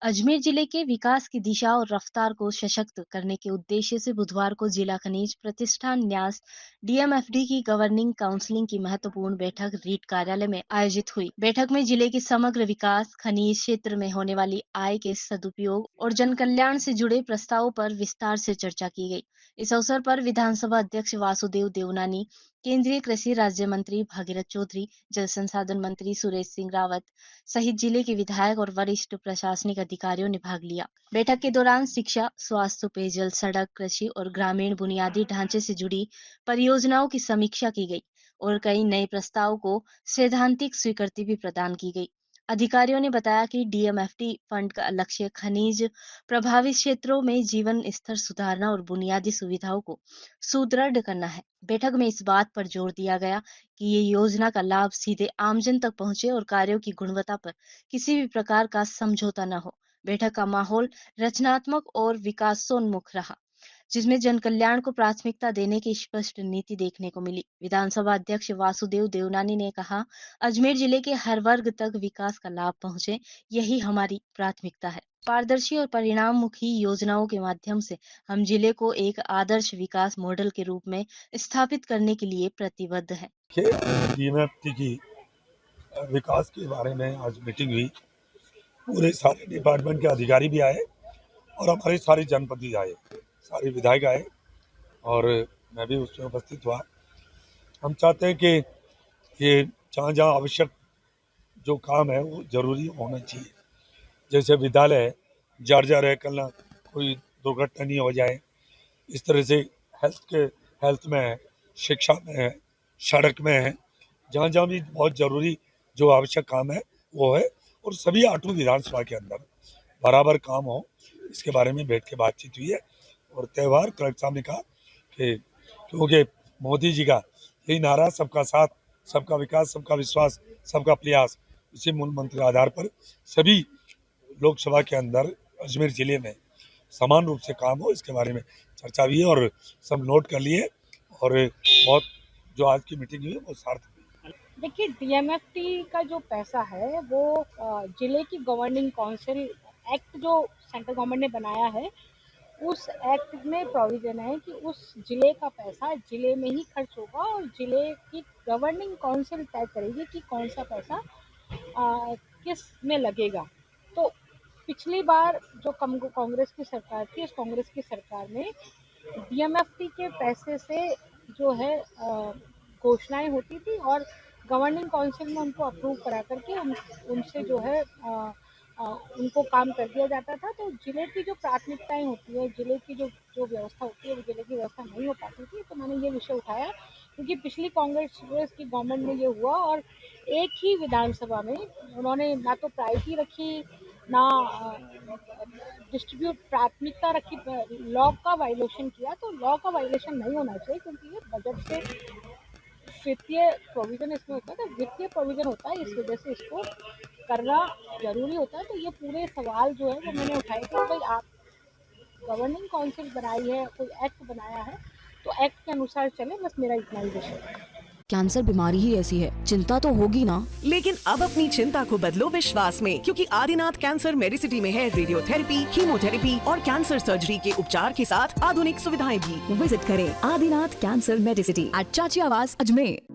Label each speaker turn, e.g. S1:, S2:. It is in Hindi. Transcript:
S1: अजमेर जिले के विकास की दिशा और रफ्तार को सशक्त करने के उद्देश्य से बुधवार को जिला खनिज प्रतिष्ठान न्यास डीएमएफडी की गवर्निंग काउंसिलिंग की महत्वपूर्ण बैठक रीट कार्यालय में आयोजित हुई। बैठक में जिले के समग्र विकास, खनिज क्षेत्र में होने वाली आय के सदुपयोग और जन कल्याण से जुड़े प्रस्तावों पर विस्तार से चर्चा की गई। इस अवसर पर विधानसभा अध्यक्ष वासुदेव देवनानी, केंद्रीय कृषि राज्य मंत्री भागीरथ चौधरी, जल संसाधन मंत्री सुरेश सिंह रावत सहित जिले के विधायक और वरिष्ठ प्रशासनिक अधिकारियों ने भाग लिया। बैठक के दौरान शिक्षा, स्वास्थ्य, पेयजल, सड़क, कृषि और ग्रामीण बुनियादी ढांचे से जुड़ी परियोजनाओं की समीक्षा की गई और कई नए प्रस्तावों को सैद्धांतिक स्वीकृति भी प्रदान की गई। अधिकारियों ने बताया कि डीएमएफटी फंड का लक्ष्य खनिज प्रभावित क्षेत्रों में जीवन स्तर सुधारना और बुनियादी सुविधाओं को सुदृढ़ करना है। बैठक में इस बात पर जोर दिया गया कि ये योजना का लाभ सीधे आमजन तक पहुंचे और कार्यों की गुणवत्ता पर किसी भी प्रकार का समझौता न हो। बैठक का माहौल रचनात्मक और विकासोन्मुख रहा, जिसमें जन कल्याण को प्राथमिकता देने की स्पष्ट नीति देखने को मिली। विधानसभा अध्यक्ष वासुदेव देवनानी ने कहा, अजमेर जिले के हर वर्ग तक विकास का लाभ पहुंचे, यही हमारी प्राथमिकता है। पारदर्शी और परिणाममुखी योजनाओं के माध्यम से हम जिले को एक आदर्श विकास मॉडल के रूप में स्थापित करने के लिए प्रतिबद्ध है।
S2: डीएमएफटी की विकास के बारे में आज मीटिंग हुई। पूरे सारे डिपार्टमेंट के अधिकारी भी आए और हमारे सारे जनप्रतिनिधि आए, सारे विधायक आए और मैं भी उसमें उपस्थित हुआ। हम चाहते हैं कि ये जहाँ जहाँ आवश्यक जो काम है वो ज़रूरी होना चाहिए। जैसे विद्यालय है, जर्जर है, कल ना कोई दुर्घटना नहीं हो जाए। इस तरह से हेल्थ में है, शिक्षा में है, सड़क में है, जहाँ जहाँ भी बहुत ज़रूरी जो आवश्यक काम है वो है। और सभी 8 विधानसभा के अंदर बराबर काम हो, इसके बारे में बैठ के बातचीत हुई है। और त्यौहार कलेक्टर साहब ने कहा कि क्योंकि मोदी जी का यही नारा सबका साथ, सबका विकास, सबका विश्वास, सबका प्रयास, इसी मूल मंत्र के आधार पर सभी लोकसभा के अंदर अजमेर जिले में समान रूप से काम हो, इसके बारे में चर्चा हुई है और सब नोट कर लिए। और बहुत जो आज की मीटिंग हुई है वो सार्थक हुई।
S3: देखिए, डीएमएफटी का जो पैसा है वो जिले की गवर्निंग काउंसिल एक्ट जो सेंट्रल गवर्नमेंट ने बनाया है, उस एक्ट में प्रोविजन है कि उस जिले का पैसा जिले में ही खर्च होगा और जिले की गवर्निंग काउंसिल तय करेगी कि कौन सा पैसा किस में लगेगा। तो पिछली बार जो कांग्रेस की सरकार थी, उस कांग्रेस की सरकार में डीएमएफटी के पैसे से जो है घोषणाएं होती थी और गवर्निंग काउंसिल में उनको अप्रूव करा करके उनसे जो है उनको काम कर दिया जाता था। तो जिले की जो प्राथमिकताएं होती है, जिले की जो जो व्यवस्था होती है, वो जिले की व्यवस्था नहीं हो पाती थी। तो मैंने ये विषय उठाया क्योंकि पिछली कांग्रेस की गवर्नमेंट में ये हुआ और एक ही विधानसभा में उन्होंने ना तो प्रायोरिटी रखी, ना डिस्ट्रीब्यूट प्राथमिकता रखी, लॉ का वायलेशन किया। तो लॉ का वायलेशन नहीं होना चाहिए क्योंकि ये बजट से वित्तीय प्रोविजन इसमें होता है, तो वित्तीय प्रोविजन होता है, इस वजह से इसको करना जरूरी होता है। तो ये पूरे सवाल जो है वो मैंने उठाए थे। भाई, आप गवर्निंग काउंसिल बनाई है, कोई एक्ट बनाया है, तो एक्ट के अनुसार चले, बस मेरा इतना ही विषय है।
S4: कैंसर बीमारी ही ऐसी है, चिंता तो होगी ना।
S5: लेकिन अब अपनी चिंता को बदलो विश्वास में, क्योंकि आदिनाथ कैंसर मेडिसिटी में है रेडियोथेरेपी, कीमोथेरेपी और कैंसर सर्जरी के उपचार के साथ आधुनिक सुविधाएं भी।
S4: विजिट करें आदिनाथ कैंसर मेडिसिटी एट चाची आवास अजमेर।